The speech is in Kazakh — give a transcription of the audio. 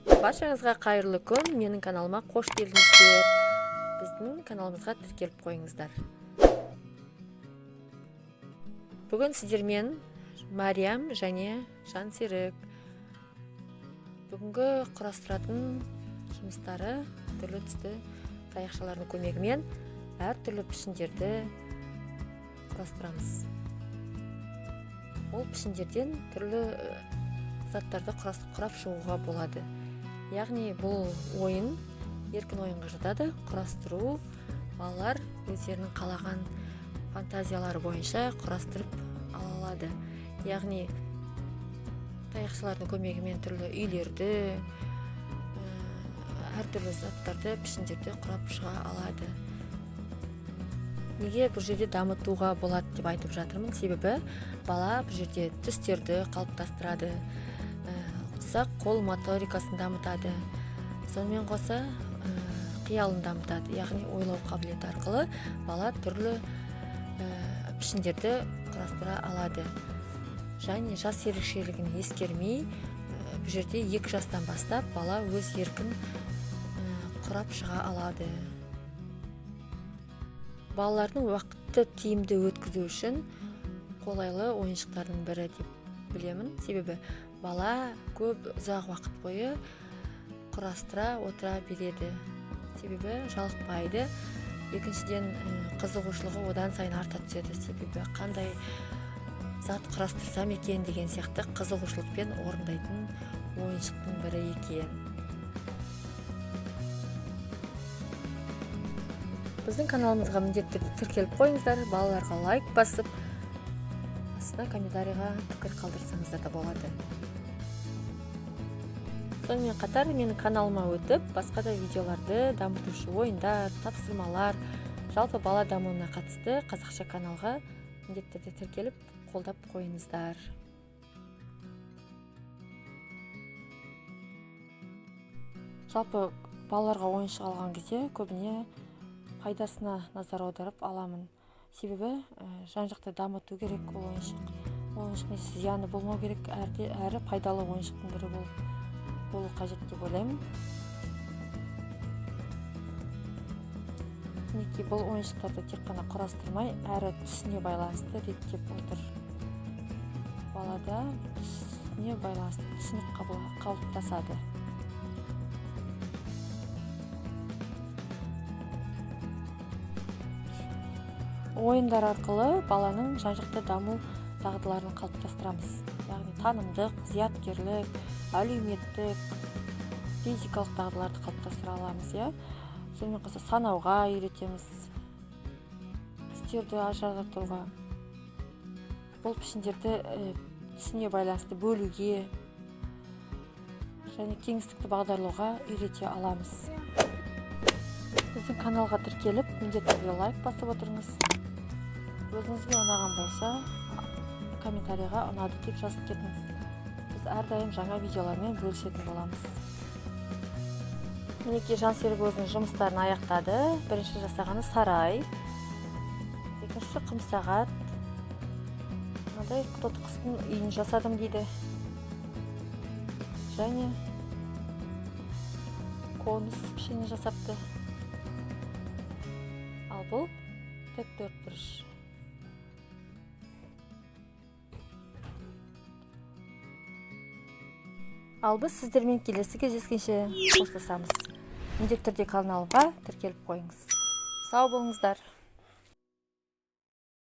Баршаңызға қайырлы күн. Менің каналыма қош келдіңіздер. Біздің каналымызға тіркеліп қойыңыздар. Бүгін сіздермен Мариям және Жансерік бүгінгі құрастыратын жұмыстары түрлі түсті таяқшалардың көмегімен әртүрлі пішіндерді құрастырамыз. Ол пішіндерден түрлі заттарды құрап шығуға болады. Яғни бұл ойын еркін ойынға жатады. Құрастыру балалар өздерінің қалаған фантазиялары бойынша құрастырып ала алады. Яғни таяқшалардың көмегімен түрлі үйлерді, әртүрлі заттарды, пішіндерді құрап шыға алады. Неге бұл жерде дамытуға болады деп айтып жатырмын? Себебі бала бұл жерде түстерді қалыптастырады, қол моторикасын дамытады, сонымен қоса қиялын дамытады. Яғни ойлау қабілеті арқылы бала түрлі пішіндерді құрастыра алады. Және жас ерекшелігін ескермей, бұл жерде 2 жастан бастап бала өз еркін құрап шыға алады. Балалардың уақытты тиімді өткізу үшін қолайлы ойыншықтардың бірі деп білемін. Себебі бала көп ұзақ уақыт бойы құрастыра отыра береді. Себебі жалықпайды. Екіншіден қызығушылығы одан сайын арта түседі. Себебі қандай зат құрастырсам екен деген сияқты қызығушылықпен орындайтын ойыншықтың бірі екен. Біздің каналымызға міндетті тіркеліп қойыңыздар, балаларға лайк басып, астына комментарийға пікір қалдырсаңыздар да болады. Сонымен қатар менің каналыма өтіп, басқа да видеоларды, дамытушы ойындар, тапсырмалар, жалпы бала дамуына қатысты қазақша каналға міндетті тіркеліп қолдап қойыңыздар. Жалпы балаларға ойыншық алған кезде көбіне пайдасына назар аударып аламын. Себебі жан-жақты дамыту керек ол ойыншық. Ойыншықтың зияны болмау керек, әрі пайдалы ойыншықтың бірі болу қажет деп ойлаймын. Мінекей бұл ойыншықтарды тек қана құрастырмай, әрі түсіне байланысты реттеп отыр. Балада түсіне байланысты түсінік қалыптасады. Ойындар арқылы баланың жан-жақты даму дағдыларын қалыптастырамыз. Яғни танымдық, зияткерлік, әлеуметтік, физикалық дағдыларды қалыптастыра аламыз. Сонымен қоса санауға үйретеміз, түстерді ажыратуға, бұл пішіндерді түсіне байланысты бөлуге және кеңістікті бағдарлауға үйрете аламыз. Біздің каналға тіркеліп, міндетті түрде лайк басып отырыңыз. Өзіңізге ұнаған болса, комментарийға ұнады деп жазып кетіңіз. Біз әрдайым жаңа видеолармен бөлісетін боламыз. Мінекей Жансерік өзінің жұмыстарын аяқтады. Бірінші жасағаны сарай, екінші құмсағат. Мынадай құстың үйін жасадым дейді. Және конус пішінін жасапты. Ал бұл тік-төртбұрыш. Ал біз сіздермен келесі кездескенше қоштасамыз. Міндетті түрде каналға тіркеліп қойыңыз. Сау болыңыздар.